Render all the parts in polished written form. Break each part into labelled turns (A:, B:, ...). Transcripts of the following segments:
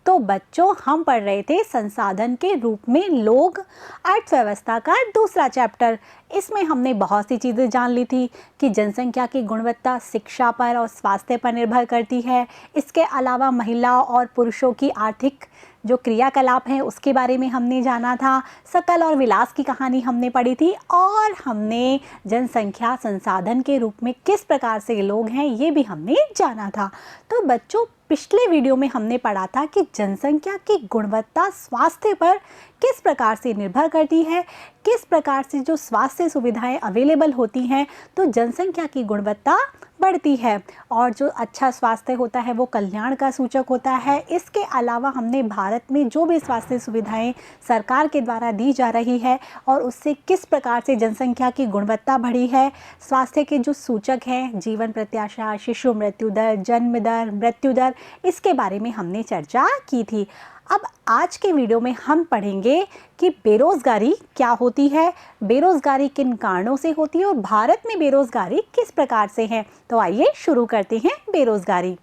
A: तो बच्चों, हम पढ़ रहे थे संसाधन के रूप में लोग, अर्थव्यवस्था का दूसरा चैप्टर। इसमें हमने बहुत सी चीज़ें जान ली थी कि जनसंख्या की गुणवत्ता शिक्षा पर और स्वास्थ्य पर निर्भर करती है। इसके अलावा महिलाओं और पुरुषों की आर्थिक जो क्रियाकलाप हैं उसके बारे में हमने जाना था। सकल और विलास की कहानी हमने पढ़ी थी और हमने जनसंख्या संसाधन के रूप में किस प्रकार से लोग हैं ये भी हमने जाना था। तो बच्चों, पिछले वीडियो में हमने पढ़ा था कि जनसंख्या की गुणवत्ता स्वास्थ्य पर किस प्रकार से निर्भर करती है, किस प्रकार से जो स्वास्थ्य सुविधाएं अवेलेबल होती हैं तो जनसंख्या की गुणवत्ता बढ़ती है, और जो अच्छा स्वास्थ्य होता है वो कल्याण का सूचक होता है। इसके अलावा हमने भारत में जो भी स्वास्थ्य सुविधाएं सरकार के द्वारा दी जा रही है और उससे किस प्रकार से जनसंख्या की गुणवत्ता बढ़ी है, स्वास्थ्य के जो सूचक हैं जीवन प्रत्याशा, शिशु मृत्यु दर, जन्म दर, मृत्यु दर, इसके बारे में हमने चर्चा की थी। अब आज के वीडियो में हम पढ़ेंगे कि बेरोज़गारी क्या होती है, बेरोज़गारी किन कारणों से होती है और भारत में बेरोज़गारी किस प्रकार से है। तो आइए शुरू करते हैं बेरोज़गारी।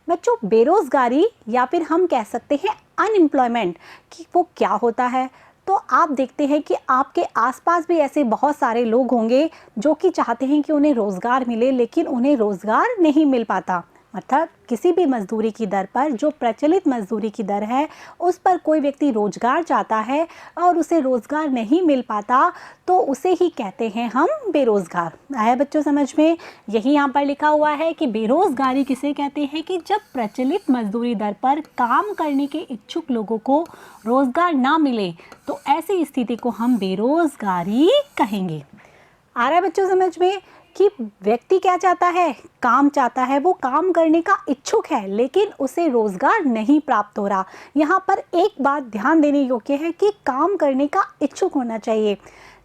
A: बच्चों, बेरोज़गारी या फिर हम कह सकते हैं अनएम्प्लॉयमेंट कि वो क्या होता है। तो आप देखते हैं कि आपके आसपास भी ऐसे बहुत सारे लोग होंगे जो कि चाहते हैं कि उन्हें रोज़गार मिले, लेकिन उन्हें रोज़गार नहीं मिल पाता। अर्थात किसी भी मजदूरी की दर पर, जो प्रचलित मजदूरी की दर है उस पर कोई व्यक्ति रोजगार चाहता है और उसे रोजगार नहीं मिल पाता तो उसे ही कहते हैं हम बेरोजगार। आया बच्चों समझ में? यही यहाँ पर लिखा हुआ है कि बेरोजगारी किसे कहते हैं कि जब प्रचलित मजदूरी दर पर काम करने के इच्छुक लोगों को रोजगार ना मिले तो ऐसी स्थिति को हम बेरोजगारी कहेंगे। आ रहा है बच्चों समझ में कि व्यक्ति क्या चाहता है? काम चाहता है, वो काम करने का इच्छुक है लेकिन उसे रोज़गार नहीं प्राप्त हो रहा। यहाँ पर एक बात ध्यान देने योग्य है कि काम करने का इच्छुक होना चाहिए।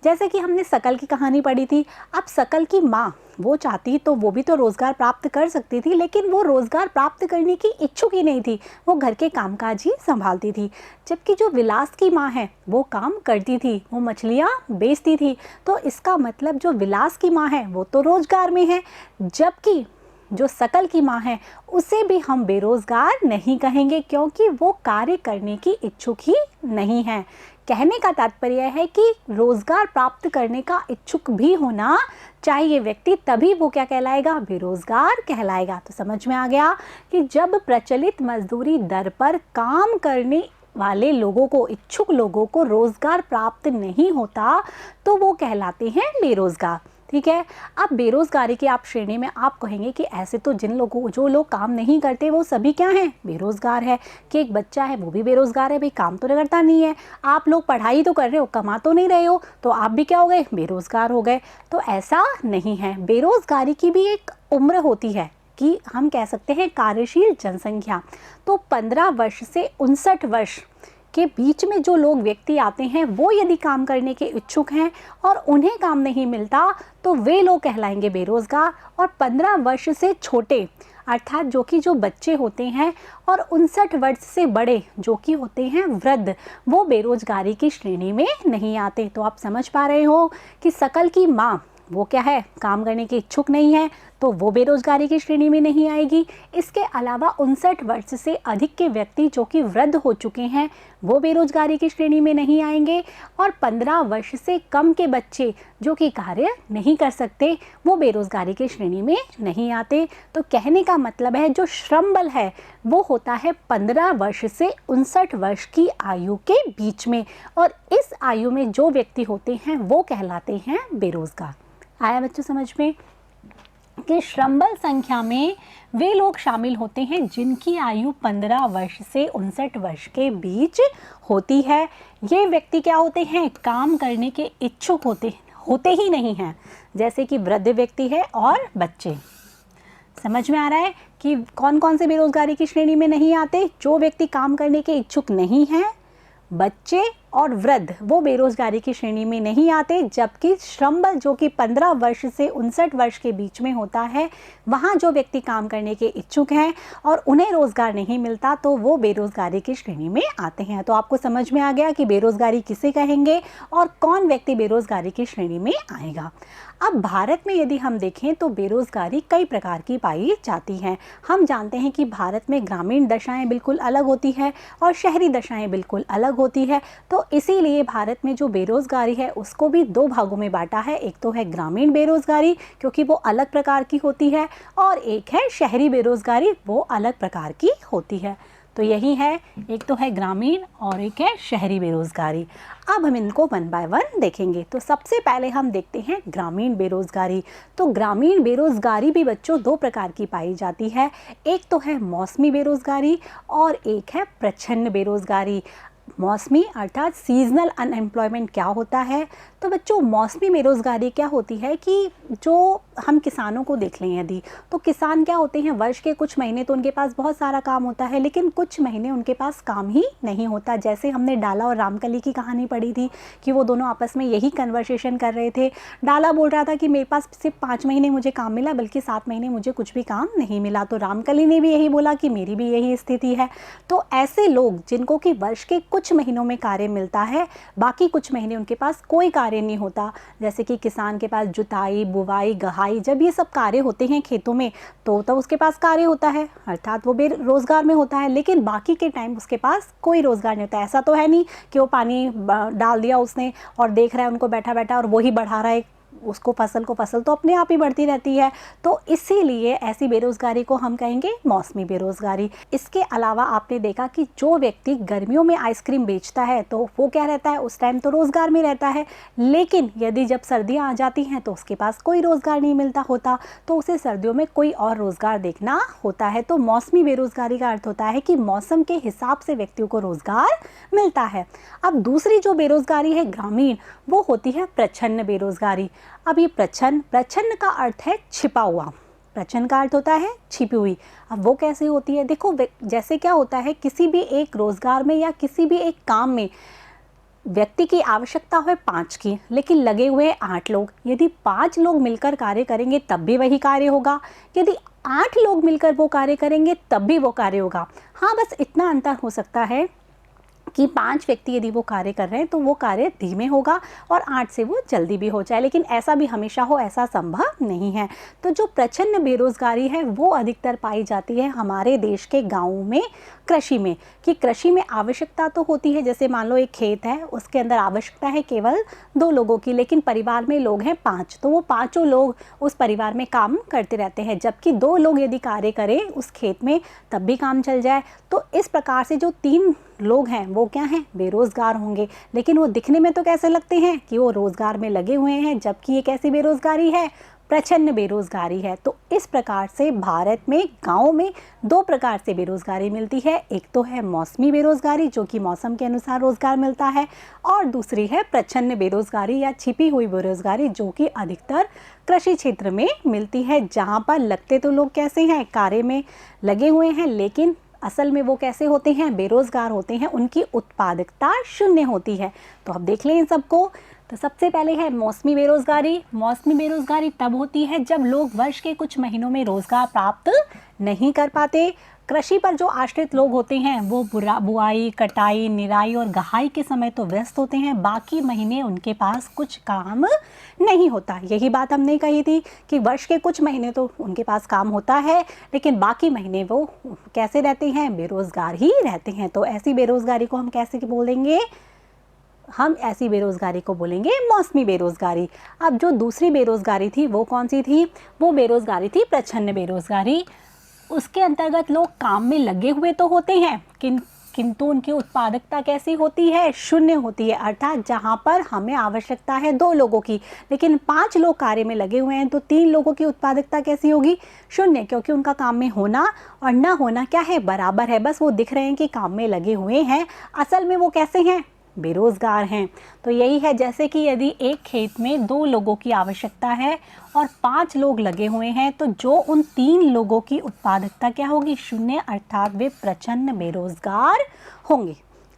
A: जैसे कि हमने सकल की कहानी पढ़ी थी। अब सकल की माँ वो चाहती तो वो भी तो रोज़गार प्राप्त कर सकती थी, लेकिन वो रोज़गार प्राप्त करने की इच्छुक ही नहीं थी, वो घर के कामकाज ही संभालती थी। जबकि जो विलास की माँ है वो काम करती थी, वो मछलियाँ बेचती थी। तो इसका मतलब जो विलास की माँ है वो तो रोज़गार में है, जबकि जो सकल की माँ है उसे भी हम बेरोज़गार नहीं कहेंगे क्योंकि वो कार्य करने की इच्छुक ही नहीं है। कहने का तात्पर्य है कि रोज़गार प्राप्त करने का इच्छुक भी होना चाहिए व्यक्ति, तभी वो क्या कहलाएगा? बेरोज़गार कहलाएगा। तो समझ में आ गया कि जब प्रचलित मजदूरी दर पर काम करने वाले लोगों को, इच्छुक लोगों को रोज़गार प्राप्त नहीं होता तो वो कहलाते हैं बेरोज़गार। ठीक है। अब बेरोज़गारी की आप श्रेणी में आप कहेंगे कि ऐसे तो जो लोग काम नहीं करते वो सभी क्या हैं? बेरोज़गार है। कि एक बच्चा है वो भी बेरोज़गार है, भाई काम तो करता नहीं है। आप लोग पढ़ाई तो कर रहे हो, कमा तो नहीं रहे हो, तो आप भी क्या हो गए? बेरोज़गार हो गए। तो ऐसा नहीं है। बेरोज़गारी की भी एक उम्र होती है कि हम कह सकते हैं कार्यशील जनसंख्या। तो 15 वर्ष से 59 वर्ष के बीच में जो लोग व्यक्ति आते हैं वो यदि काम करने के इच्छुक हैं और उन्हें काम नहीं मिलता तो वे लोग कहलाएंगे बेरोज़गार। और 15 वर्ष से छोटे अर्थात जो कि जो बच्चे होते हैं और 59 वर्ष से बड़े जो कि होते हैं वृद्ध, वो बेरोज़गारी की श्रेणी में नहीं आते। तो आप समझ पा रहे हो कि सकल की माँ वो क्या है? काम करने के इच्छुक नहीं है तो वो बेरोज़गारी की श्रेणी में नहीं आएगी। इसके अलावा 59 वर्ष से अधिक के व्यक्ति जो कि वृद्ध हो चुके हैं वो बेरोज़गारी की श्रेणी में नहीं आएंगे। और 15 वर्ष से कम के बच्चे जो कि कार्य नहीं कर सकते वो बेरोज़गारी की श्रेणी में नहीं आते। तो कहने का मतलब है जो श्रम बल है वो होता है 15 वर्ष से 59 वर्ष की आयु के बीच में, और इस आयु में जो व्यक्ति होते हैं वो कहलाते हैं बेरोज़गार। आया बच्चों समझ में कि श्रम बल संख्या में वे लोग शामिल होते हैं जिनकी आयु 15 वर्ष से 59 वर्ष के बीच होती है। ये व्यक्ति क्या होते हैं? काम करने के इच्छुक होते ही नहीं हैं, जैसे कि वृद्ध व्यक्ति है और बच्चे। समझ में आ रहा है कि कौन कौन से बेरोज़गारी की श्रेणी में नहीं आते? जो व्यक्ति काम करने के इच्छुक नहीं हैं, बच्चे और वृद्ध वो बेरोजगारी की श्रेणी में नहीं आते, जबकि श्रम बल जो कि 15 वर्ष से 59 वर्ष के बीच में होता है, वहाँ जो व्यक्ति काम करने के इच्छुक हैं और उन्हें रोजगार नहीं मिलता तो वो बेरोजगारी की श्रेणी में आते हैं। तो आपको समझ में आ गया कि बेरोजगारी किसे कहेंगे और कौन व्यक्ति बेरोजगारी की श्रेणी में आएगा। अब भारत में यदि हम देखें तो बेरोजगारी कई प्रकार की पाई जाती हैं। हम जानते हैं कि भारत में ग्रामीण दशाएं बिल्कुल अलग होती है और शहरी दशाएं बिल्कुल अलग होती है। तो इसीलिए भारत में जो बेरोजगारी है उसको भी दो भागों में बांटा है। एक तो है ग्रामीण बेरोजगारी, क्योंकि वो अलग प्रकार की होती है, और एक है शहरी बेरोजगारी, वो अलग प्रकार की होती है। तो यही है, एक तो है ग्रामीण और एक है शहरी बेरोजगारी। अब हम इनको वन बाय वन देखेंगे। तो सबसे पहले हम देखते हैं ग्रामीण बेरोजगारी। तो ग्रामीण बेरोजगारी भी बच्चों दो प्रकार की पाई जाती है। एक तो है मौसमी बेरोजगारी और एक है प्रच्छन्न बेरोजगारी। मौसमी अर्थात सीजनल अनएम्प्लॉयमेंट क्या होता है? तो बच्चों मौसमी बेरोज़गारी क्या होती है कि जो हम किसानों को देख लें यदि, तो किसान क्या होते हैं, वर्ष के कुछ महीने तो उनके पास बहुत सारा काम होता है, लेकिन कुछ महीने उनके पास काम ही नहीं होता। जैसे हमने डाला और रामकली की कहानी पढ़ी थी कि वो दोनों आपस में यही कन्वर्सेशन कर रहे थे। डाला बोल रहा था कि मेरे पास सिर्फ 5 महीने मुझे काम मिला, बल्कि 7 महीने मुझे कुछ भी काम नहीं मिला। तो रामकली ने भी यही बोला कि मेरी भी यही स्थिति है। तो ऐसे लोग जिनको कि वर्ष के कुछ महीनों में कार्य मिलता है, बाकी कुछ महीने उनके पास कोई कार्य नहीं होता, जैसे कि किसान के पास जुताई, बुवाई, गहाई, जब ये सब कार्य होते हैं खेतों में तो उसके पास कार्य होता है, अर्थात वो बेरोजगार में होता है। लेकिन बाकी के टाइम उसके पास कोई रोजगार नहीं होता। ऐसा तो है नहीं कि वो पानी डाल दिया उसने और देख रहा है उनको बैठा बैठा और वही बढ़ा रहा है उसको, फसल तो अपने आप ही बढ़ती रहती है। तो इसीलिए ऐसी बेरोजगारी को हम कहेंगे मौसमी बेरोजगारी। इसके अलावा आपने देखा कि जो व्यक्ति गर्मियों में आइसक्रीम बेचता है तो वो क्या रहता है, उस टाइम तो रोजगार में रहता है, लेकिन यदि जब सर्दियां आ जाती हैं तो उसके पास कोई रोजगार नहीं मिलता होता, तो उसे सर्दियों में कोई और रोजगार देखना होता है। तो मौसमी बेरोजगारी का अर्थ होता है कि मौसम के हिसाब से व्यक्तियों को रोजगार मिलता है। अब दूसरी जो बेरोजगारी है ग्रामीण, वो होती है प्रच्छन्न बेरोजगारी। अब ये प्रच्छन्न का अर्थ है छिपा हुआ, प्रच्छन्न का अर्थ होता है छिपी हुई। अब वो कैसे होती है? देखो, जैसे क्या होता है, किसी भी एक रोजगार में या किसी भी एक काम में व्यक्ति की आवश्यकता है 5 की, लेकिन लगे हुए 8 लोग। यदि 5 लोग मिलकर कार्य करेंगे तब भी वही कार्य होगा, यदि 8 लोग मिलकर वो कार्य करेंगे तब भी वो कार्य होगा। हाँ, बस इतना अंतर हो सकता है कि 5 व्यक्ति यदि वो कार्य कर रहे हैं तो वो कार्य धीमे होगा और 8 से वो जल्दी भी हो जाए, लेकिन ऐसा भी हमेशा हो ऐसा संभव नहीं है। तो जो प्रच्छन्न बेरोजगारी है वो अधिकतर पाई जाती है हमारे देश के गाँवों में, कृषि में, कि कृषि में आवश्यकता तो होती है, जैसे मान लो एक खेत है, उसके अंदर आवश्यकता है केवल 2 लोगों की, लेकिन परिवार में लोग हैं 5, तो वो पाँचों लोग उस परिवार में काम करते रहते हैं, जबकि 2 लोग यदि कार्य करें उस खेत में तब भी काम चल जाए। तो इस प्रकार से जो 3 लोग हैं वो क्या हैं, बेरोजगार होंगे, लेकिन वो दिखने में तो कैसे लगते हैं कि वो रोजगार में लगे हुए हैं, जबकि ये कैसी बेरोजगारी है, प्रच्छन्न बेरोजगारी है। तो इस प्रकार से भारत में गाँव में 2 प्रकार से बेरोजगारी मिलती है। एक तो है मौसमी बेरोजगारी जो कि मौसम के अनुसार रोजगार मिलता है, और दूसरी है प्रच्छन्न बेरोजगारी या छिपी हुई बेरोजगारी जो कि अधिकतर कृषि क्षेत्र में मिलती है, जहाँ पर लगते तो लोग कैसे हैं, कार्य में लगे हुए हैं, लेकिन असल में वो कैसे होते हैं, बेरोजगार होते हैं, उनकी उत्पादकता शून्य होती है। तो अब देख लें इन सबको। तो सबसे पहले है मौसमी बेरोजगारी। मौसमी बेरोजगारी तब होती है जब लोग वर्ष के कुछ महीनों में रोजगार प्राप्त नहीं कर पाते। कृषि पर जो आश्रित लोग होते हैं वो बुआई, कटाई, निराई और गहाई के समय तो व्यस्त होते हैं, बाकी महीने उनके पास कुछ काम नहीं होता। यही बात हमने कही थी कि वर्ष के कुछ महीने तो उनके पास काम होता है, लेकिन बाकी महीने वो कैसे रहते हैं, बेरोजगार ही रहते हैं। तो ऐसी बेरोजगारी को हम कैसे बोलेंगे, हम ऐसी बेरोजगारी को बोलेंगे मौसमी बेरोजगारी। अब जो दूसरी बेरोजगारी थी वो कौन सी थी, वो बेरोजगारी थी प्रच्छन्न बेरोजगारी। उसके अंतर्गत लोग काम में लगे हुए तो होते हैं, किंतु उनकी उत्पादकता कैसी होती है, शून्य होती है। अर्थात जहाँ पर हमें आवश्यकता है 2 लोगों की, लेकिन 5 लोग कार्य में लगे हुए हैं, तो 3 लोगों की उत्पादकता कैसी होगी, शून्य, क्योंकि उनका काम में होना और ना होना क्या है, बराबर है। बस वो दिख रहे हैं कि काम में लगे हुए हैं, असल में वो कैसे हैं, बेरोजगार हैं। तो यही है, जैसे कि यदि एक खेत में 2 लोगों की आवश्यकता है और 5 लोग लगे हुए हैं, तो जो उन 3 लोगों की उत्पादकता क्या होगी, शून्य, अर्थात वे प्रच्छन्न बेरोजगार होंगे।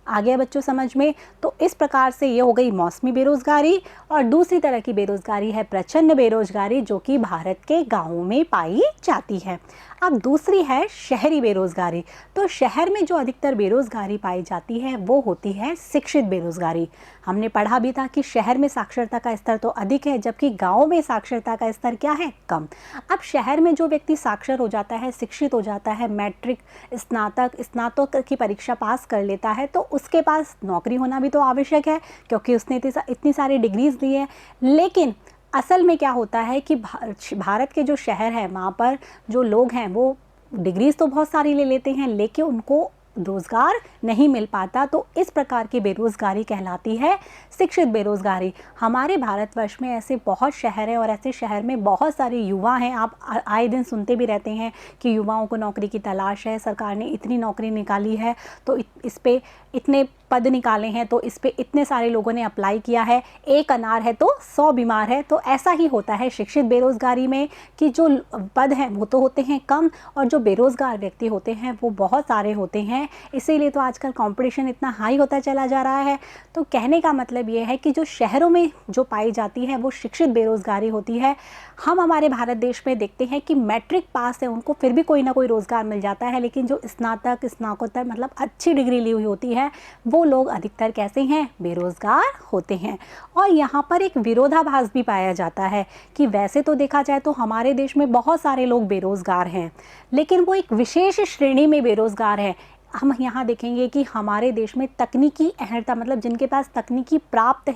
A: आ गया बच्चों समझ में। तो इस प्रकार से ये हो गई मौसमी बेरोजगारी, और दूसरी तरह की बेरोजगारी है प्रचंड बेरोजगारी, जो कि भारत के गांवों में पाई जाती है। अब दूसरी है शहरी बेरोजगारी। तो शहर में जो अधिकतर बेरोजगारी पाई जाती है वो होती है शिक्षित बेरोजगारी। हमने पढ़ा भी था कि शहर में साक्षरता का स्तर तो अधिक है, जबकि गांव में साक्षरता का स्तर क्या है, कम। अब शहर में जो व्यक्ति साक्षर हो जाता है, शिक्षित हो जाता है, मैट्रिक, स्नातक की परीक्षा पास कर लेता है, तो उसके पास नौकरी होना भी तो आवश्यक है, क्योंकि उसने इतनी सारी डिग्रीज ली है। लेकिन असल में क्या होता है कि भारत के जो शहर हैं वहाँ पर जो लोग हैं वो डिग्रीज तो बहुत सारी ले लेते हैं, लेकिन उनको रोज़गार नहीं मिल पाता। तो इस प्रकार की बेरोज़गारी कहलाती है शिक्षित बेरोज़गारी। हमारे भारतवर्ष में ऐसे बहुत शहर हैं, और ऐसे शहर में बहुत सारे युवा हैं। आप आए दिन सुनते भी रहते हैं कि युवाओं को नौकरी की तलाश है, सरकार ने इतनी नौकरी निकाली है, तो इस पे इतने पद निकाले हैं, तो इस पे इतने सारे लोगों ने अप्लाई किया है, एक अनार है तो 100 बीमार है। तो ऐसा ही होता है शिक्षित बेरोज़गारी में कि जो पद हैं वो तो होते हैं कम, और जो बेरोज़गार व्यक्ति होते हैं वो बहुत सारे होते हैं। इसीलिए तो आजकल कंपटीशन इतना हाई होता चला जा रहा है। तो कहने का मतलब ये है कि जो शहरों में जो पाई जाती है वो शिक्षित बेरोज़गारी होती है। हम हमारे भारत देश में देखते हैं कि मैट्रिक पास है उनको फिर भी कोई ना कोई रोज़गार मिल जाता है, लेकिन जो स्नातकोत्तर मतलब अच्छी डिग्री ली हुई होती है वो लोग अधिकतर कैसे हैं, बेरोज़गार होते हैं। और यहाँ पर एक विरोधाभास भी पाया जाता है कि वैसे तो देखा जाए तो हमारे देश में बहुत सारे लोग बेरोज़गार हैं, लेकिन वो एक विशेष श्रेणी में बेरोज़गार है। हम यहाँ देखेंगे कि हमारे देश में तकनीकी अहर्ता मतलब जिनके पास तकनीकी प्राप्त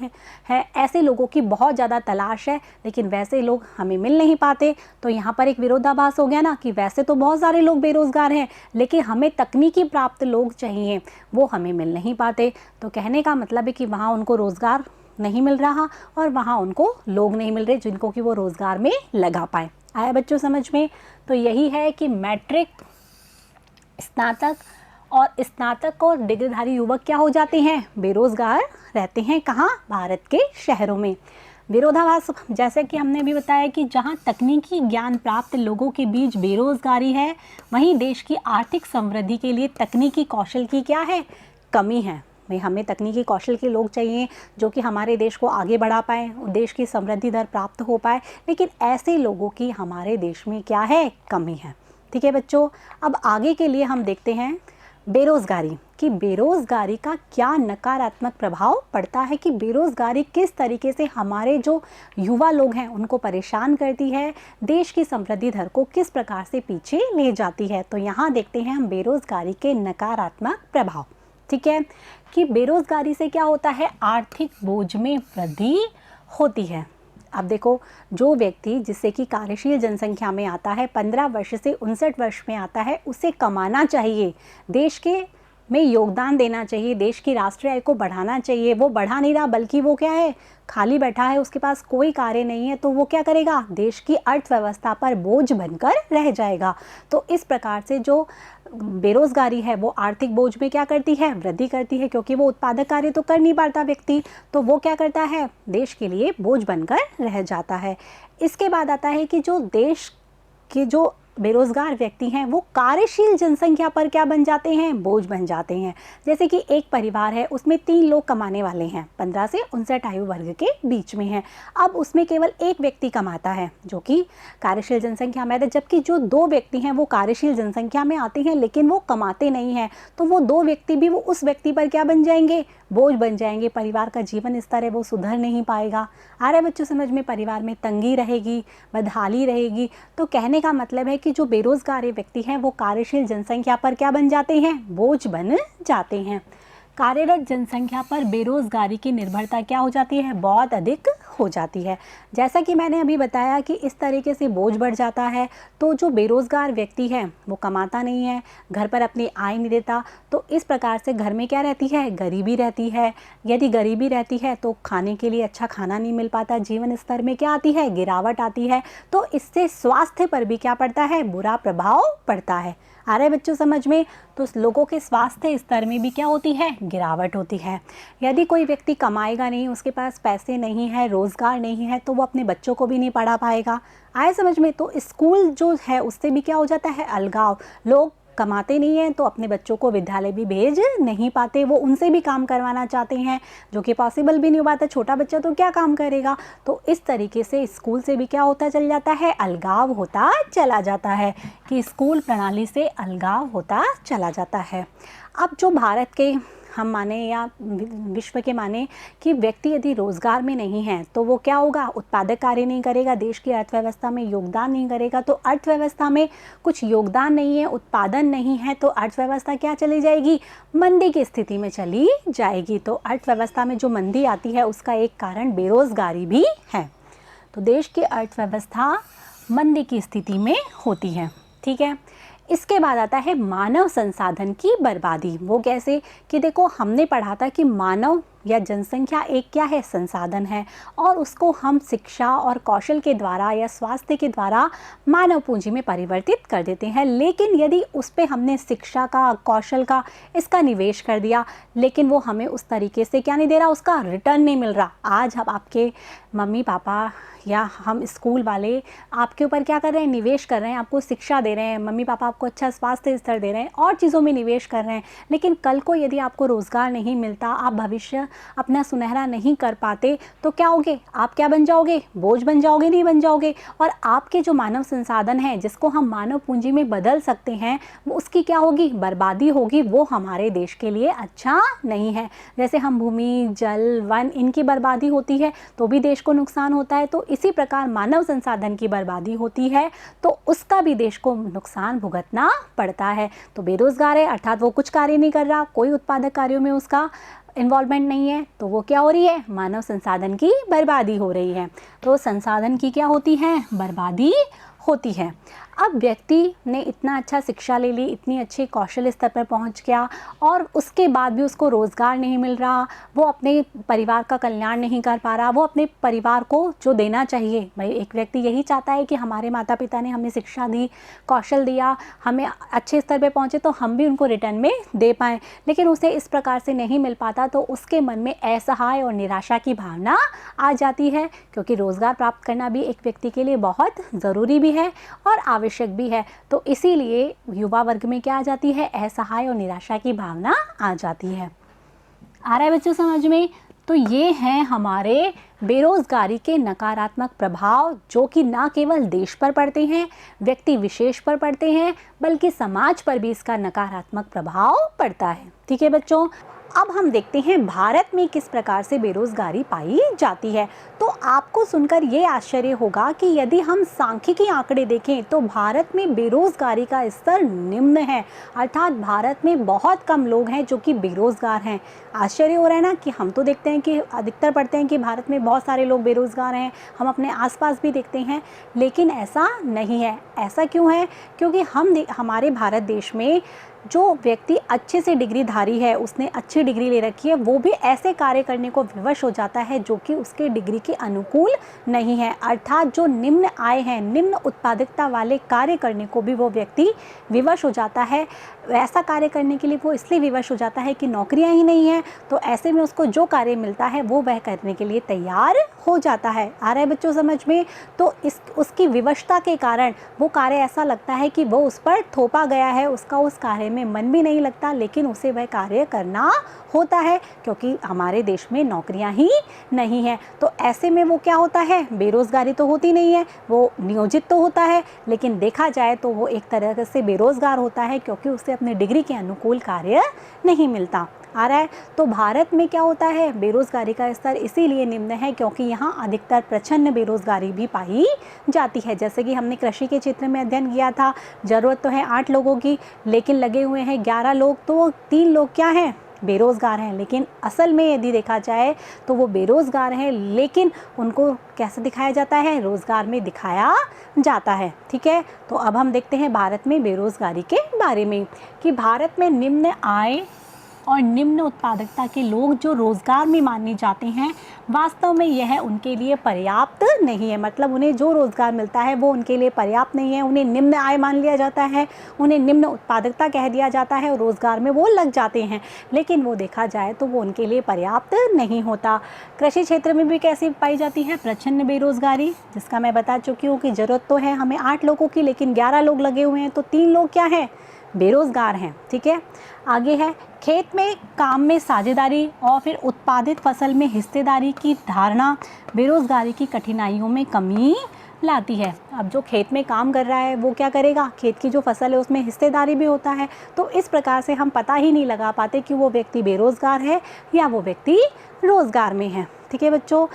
A: है ऐसे लोगों की बहुत ज़्यादा तलाश है, लेकिन वैसे लोग हमें मिल नहीं पाते। तो यहाँ पर एक विरोधाभास हो गया ना कि वैसे तो बहुत सारे लोग बेरोज़गार हैं, लेकिन हमें तकनीकी प्राप्त लोग चाहिए, वो हमें मिल नहीं पाते। तो कहने का मतलब है कि वहाँ उनको रोज़गार नहीं मिल रहा, और वहाँ उनको लोग नहीं मिल रहे जिनको कि वो रोज़गार में लगा पाए। आया बच्चों समझ में। तो यही है कि मैट्रिक, स्नातक और डिग्रीधारी युवक क्या हो जाते हैं, बेरोज़गार रहते हैं। कहाँ, भारत के शहरों में। विरोधाभास जैसे कि हमने भी बताया कि जहाँ तकनीकी ज्ञान प्राप्त लोगों के बीच बेरोज़गारी है, वहीं देश की आर्थिक समृद्धि के लिए तकनीकी कौशल की क्या है, कमी है। भाई हमें तकनीकी कौशल के लोग चाहिए जो कि हमारे देश को आगे बढ़ा पाएँ, देश की समृद्धि दर प्राप्त हो पाए, लेकिन ऐसे लोगों की हमारे देश में क्या है, कमी है। ठीक है बच्चों। अब आगे के लिए हम देखते हैं बेरोज़गारी, कि बेरोज़गारी का क्या नकारात्मक प्रभाव पड़ता है, कि बेरोज़गारी किस तरीके से हमारे जो युवा लोग हैं उनको परेशान करती है, देश की समृद्धि दर को किस प्रकार से पीछे ले जाती है। तो यहाँ देखते हैं हम बेरोज़गारी के नकारात्मक प्रभाव। ठीक है, कि बेरोज़गारी से क्या होता है, आर्थिक बोझ में वृद्धि होती है। अब देखो, जो व्यक्ति जिससे कि कार्यशील जनसंख्या में आता है, 15 वर्ष से 59 वर्ष में आता है, उसे कमाना चाहिए, देश के में योगदान देना चाहिए, देश की राष्ट्रीय आय को बढ़ाना चाहिए। वो बढ़ा नहीं रहा, बल्कि वो क्या है, खाली बैठा है, उसके पास कोई कार्य नहीं है, तो वो क्या करेगा, देश की अर्थव्यवस्था पर बोझ बनकर रह जाएगा। तो इस प्रकार से जो बेरोज़गारी है वो आर्थिक बोझ में क्या करती है, वृद्धि करती है, क्योंकि वो उत्पादक कार्य तो कर नहीं पाता व्यक्ति, तो वो क्या करता है, देश के लिए बोझ बनकर रह जाता है। इसके बाद आता है कि जो देश के जो बेरोज़गार व्यक्ति हैं वो कार्यशील जनसंख्या पर क्या बन जाते हैं, बोझ बन जाते हैं। जैसे कि एक परिवार है, उसमें 3 लोग कमाने वाले हैं, 15 से 59 आयु वर्ग के बीच में हैं। अब उसमें केवल एक व्यक्ति कमाता है जो कि कार्यशील जनसंख्या में है, जबकि जो 2 व्यक्ति हैं वो कार्यशील जनसंख्या में आते हैं लेकिन वो कमाते नहीं हैं। तो वो 2 व्यक्ति भी वो उस व्यक्ति पर क्या बन जाएंगे, बोझ बन जाएंगे। परिवार का जीवन स्तर है वो सुधर नहीं पाएगा। आ रहा है बच्चों समझ में, परिवार में तंगी रहेगी, बदहाली रहेगी। तो कहने का मतलब है कि जो बेरोज़गार व्यक्ति हैं वो कार्यशील जनसंख्या पर क्या बन जाते हैं, बोझ बन जाते हैं। कार्यरत जनसंख्या पर बेरोज़गारी की निर्भरता क्या हो जाती है, बहुत अधिक हो जाती है। जैसा कि मैंने अभी बताया कि इस तरीके से बोझ बढ़ जाता है, तो जो बेरोज़गार व्यक्ति है वो कमाता नहीं है, घर पर अपनी आय नहीं देता, तो इस प्रकार से घर में क्या रहती है, गरीबी रहती है। यदि गरीबी रहती है तो खाने के लिए अच्छा खाना नहीं मिल पाता, जीवन स्तर में क्या आती है, गिरावट आती है। तो इससे स्वास्थ्य पर भी क्या पड़ता है, बुरा प्रभाव पड़ता है। आ रहा है बच्चों समझ में। तो लोगों के स्वास्थ्य स्तर में भी क्या होती है, गिरावट होती है। यदि कोई व्यक्ति कमाएगा नहीं, उसके पास पैसे नहीं है, रोज़गार नहीं है, तो वो अपने बच्चों को भी नहीं पढ़ा पाएगा। आए समझ में। तो स्कूल जो है उससे भी क्या हो जाता है, अलगाव। लोग कमाते नहीं हैं तो अपने बच्चों को विद्यालय भी भेज नहीं पाते, वो उनसे भी काम करवाना चाहते हैं जो कि पॉसिबल भी नहीं हो पाता, छोटा बच्चा तो क्या काम करेगा। तो इस तरीके से स्कूल से भी क्या होता चल जाता है, अलगाव होता चला जाता है, कि स्कूल प्रणाली से अलगाव होता चला जाता है। अब जो भारत के हम माने या विश्व के माने कि व्यक्ति यदि रोज़गार में नहीं है तो वो क्या होगा, उत्पादक कार्य नहीं करेगा, देश की अर्थव्यवस्था में योगदान नहीं करेगा। तो अर्थव्यवस्था में कुछ योगदान नहीं है, उत्पादन नहीं है, तो अर्थव्यवस्था क्या चली जाएगी, मंदी की स्थिति में चली जाएगी। तो अर्थव्यवस्था में जो मंदी आती है उसका एक कारण बेरोज़गारी भी है। तो देश की अर्थव्यवस्था मंदी की स्थिति में होती है, ठीक है। इसके बाद आता है मानव संसाधन की बर्बादी। वो कैसे, कि देखो हमने पढ़ा था कि मानव या जनसंख्या एक क्या है, संसाधन है, और उसको हम शिक्षा और कौशल के द्वारा या स्वास्थ्य के द्वारा मानव पूंजी में परिवर्तित कर देते हैं। लेकिन यदि उस पर हमने शिक्षा का, कौशल का, इसका निवेश कर दिया, लेकिन वो हमें उस तरीके से क्या नहीं दे रहा, उसका रिटर्न नहीं मिल रहा। आज हम आपके मम्मी पापा या हम स्कूल वाले आपके ऊपर क्या कर रहे हैं, निवेश कर रहे हैं, आपको शिक्षा दे रहे हैं, मम्मी पापा आपको अच्छा स्वास्थ्य स्तर दे रहे हैं और चीज़ों में निवेश कर रहे हैं। लेकिन कल को यदि आपको रोज़गार नहीं मिलता, आप भविष्य अपना सुनहरा नहीं कर पाते, तो क्या होगे, आप क्या बन जाओगे, बोझ बन जाओगे, नहीं बन जाओगे। और आपके जो मानव संसाधन हैं जिसको हम मानव पूंजी में बदल सकते हैं, वो उसकी क्या होगी, बर्बादी होगी। वो हमारे देश के लिए अच्छा नहीं है। जैसे हम भूमि, जल, वन, इनकी बर्बादी होती है तो भी देश को नुकसान होता है। तो इसी प्रकार मानव संसाधन की बर्बादी होती है तो उसका भी देश को नुकसान भुगतना पड़ता है। तो बेरोजगार है अर्थात वो कुछ कार्य नहीं कर रहा, कोई उत्पादक कार्यों में उसका इन्वॉल्वमेंट नहीं है, तो वो क्या हो रही है, मानव संसाधन की बर्बादी हो रही है। तो संसाधन की क्या होती है, बर्बादी होती है। अब व्यक्ति ने इतना अच्छा शिक्षा ले ली, इतनी अच्छे कौशल स्तर पर पहुंच गया और उसके बाद भी उसको रोज़गार नहीं मिल रहा, वो अपने परिवार का कल्याण नहीं कर पा रहा, वो अपने परिवार को जो देना चाहिए, भाई एक व्यक्ति यही चाहता है कि हमारे माता पिता ने हमें शिक्षा दी, कौशल दिया, हमें अच्छे स्तर पर पहुँचे तो हम भी उनको रिटर्न में दे पाएँ, लेकिन उसे इस प्रकार से नहीं मिल पाता तो उसके मन में असहाय और निराशा की भावना आ जाती है, क्योंकि रोज़गार प्राप्त करना भी एक व्यक्ति के लिए बहुत ज़रूरी भी है और आवश्यक भी है। तो इसीलिए युवा वर्ग में क्या आ जाती है, असहाय और निराशा की भावना आ जाती है। आ रहा है बच्चों समझ में? तो ये हैं हमारे बेरोजगारी के नकारात्मक प्रभाव, जो कि ना केवल देश पर पड़ते हैं, व्यक्ति विशेष पर पड़ते हैं, बल्कि समाज पर भी इसका नकारात्मक प्रभाव पड़ता है। ठीक है बच्चों, अब हम देखते हैं भारत में किस प्रकार से बेरोजगारी पाई जाती है। तो आपको सुनकर ये आश्चर्य होगा कि यदि हम सांख्यिकी आंकड़े देखें तो भारत में बेरोजगारी का स्तर निम्न है, अर्थात भारत में बहुत कम लोग हैं जो कि बेरोजगार हैं। आश्चर्य हो रहा है ना, कि हम तो देखते हैं कि अधिकतर पढ़ते हैं कि भारत में बहुत सारे लोग बेरोजगार हैं, हम अपने आसपास भी देखते हैं, लेकिन ऐसा नहीं है। ऐसा क्यों है? क्योंकि हमारे भारत देश में जो व्यक्ति अच्छे से डिग्रीधारी है, उसने अच्छी डिग्री ले रखी है, वो भी ऐसे कार्य करने को विवश हो जाता है जो कि उसके डिग्री के अनुकूल नहीं है। अर्थात जो निम्न आय है, निम्न उत्पादकता वाले कार्य करने को भी वो व्यक्ति विवश हो जाता है। ऐसा कार्य करने के लिए वो इसलिए विवश हो जाता है कि नौकरियां ही नहीं है, तो ऐसे में उसको जो कार्य मिलता है वो वह करने के लिए तैयार हो जाता है। आ रहा है बच्चों समझ में? तो उसकी विवशता के कारण वो कार्य ऐसा लगता है कि वो उस पर थोपा गया है, उसका उस कार्य में मन भी नहीं लगता, लेकिन उसे वह कार्य करना होता है क्योंकि हमारे देश में नौकरियां ही नहीं है। तो ऐसे में वो क्या होता है, बेरोजगारी तो होती नहीं है, वो नियोजित तो होता है, लेकिन देखा जाए तो वो एक तरह से बेरोजगार होता है क्योंकि उसे अपने डिग्री के अनुकूल कार्य नहीं मिलता। आ रहा है? तो भारत में क्या होता है, बेरोजगारी का स्तर इसीलिए निम्न है क्योंकि यहाँ अधिकतर प्रच्छन्न बेरोजगारी भी पाई जाती है। जैसे कि हमने कृषि के क्षेत्र में अध्ययन किया था, ज़रूरत तो है 8 लोगों की, लेकिन लगे हुए हैं 11 लोग, तो 3 लोग क्या हैं, बेरोज़गार हैं। लेकिन असल में यदि देखा जाए तो वो बेरोज़गार हैं, लेकिन उनको कैसे दिखाया जाता है, रोज़गार में दिखाया जाता है। ठीक है, तो अब हम देखते हैं भारत में बेरोज़गारी के बारे में, कि भारत में निम्न आय और निम्न उत्पादकता के लोग जो रोज़गार में माने जाते हैं, वास्तव में यह उनके लिए पर्याप्त नहीं है। मतलब उन्हें जो रोज़गार मिलता है वो उनके लिए पर्याप्त नहीं है। उन्हें निम्न आय मान लिया जाता है, उन्हें निम्न उत्पादकता कह दिया जाता है और रोज़गार में वो लग जाते हैं, लेकिन वो देखा जाए तो वो उनके लिए पर्याप्त नहीं होता। कृषि क्षेत्र में भी कैसी पाई जाती है, प्रच्छन्न बेरोज़गारी, जिसका मैं बता चुकी हूँ कि ज़रूरत तो है हमें 8 लोगों की, लेकिन 11 लोग लगे हुए हैं, तो 3 लोग क्या हैं, बेरोज़गार हैं। ठीक है, आगे है खेत में काम में साझेदारी और फिर उत्पादित फसल में हिस्सेदारी की धारणा बेरोज़गारी की कठिनाइयों में कमी लाती है। अब जो खेत में काम कर रहा है वो क्या करेगा, खेत की जो फसल है उसमें हिस्सेदारी भी होता है, तो इस प्रकार से हम पता ही नहीं लगा पाते कि वो व्यक्ति बेरोज़गार है या वो व्यक्ति रोज़गार में है। ठीक है बच्चों,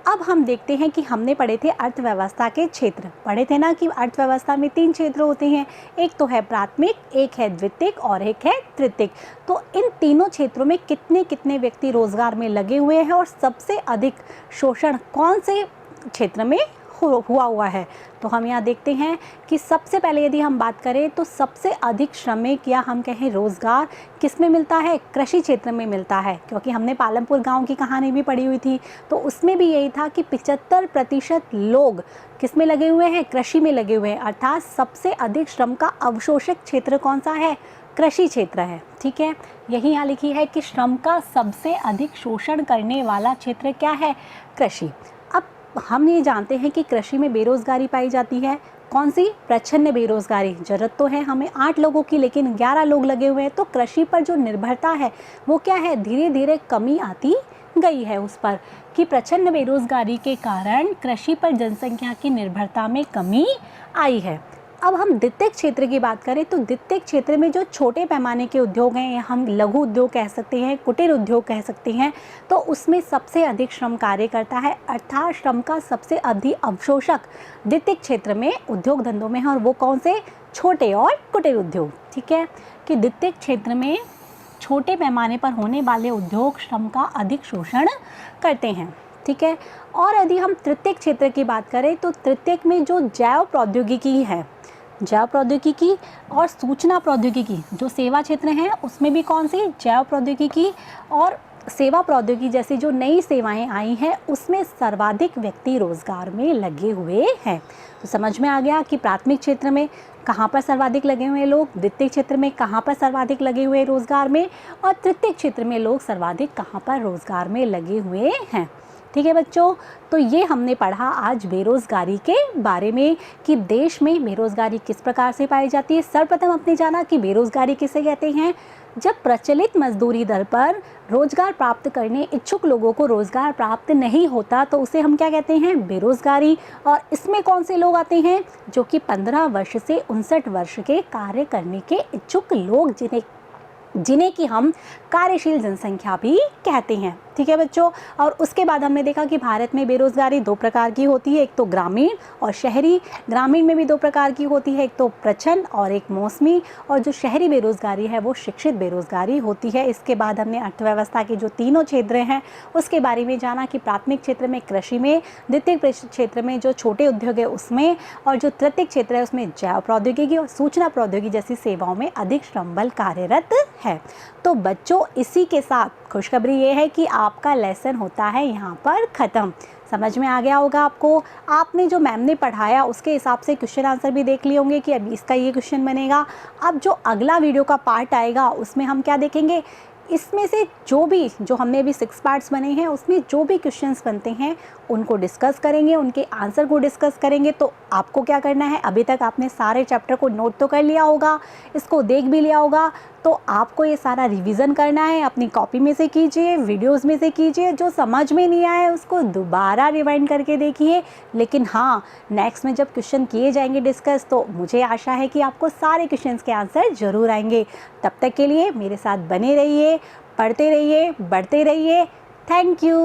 A: अब हम देखते हैं कि हमने पढ़े थे अर्थव्यवस्था के क्षेत्र, पढ़े थे ना कि अर्थव्यवस्था में 3 क्षेत्र होते हैं, एक तो है प्राथमिक, एक है द्वितीयक और एक है तृतीयक। तो इन तीनों क्षेत्रों में कितने कितने व्यक्ति रोज़गार में लगे हुए हैं और सबसे अधिक शोषण कौन से क्षेत्र में हुआ है। तो हम यहाँ देखते हैं कि सबसे पहले यदि हम बात करें तो सबसे अधिक श्रमिक या हम कहें रोज़गार किस में मिलता है, कृषि क्षेत्र में मिलता है, क्योंकि हमने पालमपुर गांव की कहानी भी पढ़ी हुई थी, तो उसमें भी यही था कि 75% लोग किस में लगे हुए हैं, कृषि में लगे हुए हैं, अर्थात सबसे अधिक श्रम का अवशोषक क्षेत्र कौन सा है, कृषि क्षेत्र है। ठीक है, यही यहाँ लिखी है कि श्रम का सबसे अधिक शोषण करने वाला क्षेत्र क्या है, कृषि। हम ये जानते हैं कि कृषि में बेरोज़गारी पाई जाती है, कौन सी, प्रच्छन्न बेरोज़गारी। ज़रूरत तो है हमें 8 लोगों की, लेकिन 11 लोग लगे हुए हैं, तो कृषि पर जो निर्भरता है वो क्या है, धीरे धीरे कमी आती गई है उस पर, कि प्रच्छन्न बेरोज़गारी के कारण कृषि पर जनसंख्या की निर्भरता में कमी आई है। अब हम द्वितीयक क्षेत्र की बात करें तो द्वितीयक क्षेत्र में जो छोटे पैमाने के उद्योग हैं, या हम लघु उद्योग कह सकते हैं, कुटीर उद्योग कह सकते हैं, तो उसमें सबसे अधिक श्रम कार्य करता है, अर्थात श्रम का सबसे अधिक अवशोषक द्वितीयक क्षेत्र में उद्योग धंधों में है, और वो कौन से, छोटे और कुटीर उद्योग। ठीक है, कि द्वितीयक क्षेत्र में छोटे पैमाने पर होने वाले उद्योग श्रम का अधिक शोषण करते हैं। ठीक है, और यदि हम तृतीयक क्षेत्र की बात करें तो तृतीयक में जो जैव प्रौद्योगिकी है, जैव प्रौद्योगिकी और सूचना प्रौद्योगिकी जो सेवा क्षेत्र हैं उसमें भी कौन सी, जैव प्रौद्योगिकी और सेवा प्रौद्योगिकी जैसी जो नई सेवाएं आई हैं उसमें सर्वाधिक व्यक्ति रोजगार में लगे हुए हैं। तो समझ में आ गया कि प्राथमिक क्षेत्र में कहाँ पर सर्वाधिक लगे हुए लोग, द्वितीय क्षेत्र में कहाँ पर सर्वाधिक लगे हुए रोजगार में, और तृतीय क्षेत्र में लोग सर्वाधिक कहाँ पर रोजगार में लगे हुए हैं। ठीक है बच्चों, तो ये हमने पढ़ा आज बेरोज़गारी के बारे में कि देश में बेरोज़गारी किस प्रकार से पाई जाती है। सर्वप्रथम आपने जाना कि बेरोज़गारी किसे कहते हैं, जब प्रचलित मजदूरी दर पर रोजगार प्राप्त करने इच्छुक लोगों को रोजगार प्राप्त नहीं होता तो उसे हम क्या कहते हैं, बेरोजगारी। और इसमें कौन से लोग आते हैं, जो कि 15 वर्ष से 59 वर्ष के कार्य करने के इच्छुक लोग, जिन्हें कि हम कार्यशील जनसंख्या भी कहते हैं। ठीक है बच्चों, और उसके बाद हमने देखा कि भारत में बेरोज़गारी 2 प्रकार की होती है, एक तो ग्रामीण और शहरी। ग्रामीण में भी 2 प्रकार की होती है, एक तो प्रच्छन्न और एक मौसमी, और जो शहरी बेरोज़गारी है वो शिक्षित बेरोज़गारी होती है। इसके बाद हमने अर्थव्यवस्था के जो तीनों क्षेत्र हैं उसके बारे में जाना कि प्राथमिक क्षेत्र में कृषि में, द्वितीय क्षेत्र में जो छोटे उद्योग है उसमें, और जो तृतीय क्षेत्र है उसमें जैव प्रौद्योगिकी और सूचना प्रौद्योगिकी जैसी सेवाओं में अधिक श्रम बल कार्यरत है। तो बच्चों इसी के साथ खुशखबरी ये है कि आपका लेसन होता है यहाँ पर ख़त्म। समझ में आ गया होगा आपको, आपने जो मैम ने पढ़ाया उसके हिसाब से क्वेश्चन आंसर भी देख लिए होंगे कि अभी इसका ये क्वेश्चन बनेगा। अब जो अगला वीडियो का पार्ट आएगा उसमें हम क्या देखेंगे, इसमें से जो हमने अभी 6 पार्ट्स बने हैं उसमें जो भी क्वेश्चंस बनते हैं उनको डिस्कस करेंगे, उनके आंसर को डिस्कस करेंगे। तो आपको क्या करना है, अभी तक आपने सारे चैप्टर को नोट तो कर लिया होगा, इसको देख भी लिया होगा, तो आपको ये सारा रिवीजन करना है। अपनी कॉपी में से कीजिए, वीडियोस में से कीजिए, जो समझ में नहीं आया उसको दोबारा रिवाइंड करके देखिए। लेकिन हाँ, नेक्स्ट में जब क्वेश्चन किए जाएंगे डिस्कस, तो मुझे आशा है कि आपको सारे क्वेश्चंस के आंसर ज़रूर आएंगे। तब तक के लिए मेरे साथ बने रहिए, पढ़ते रहिए, बढ़ते रहिए। Thank you.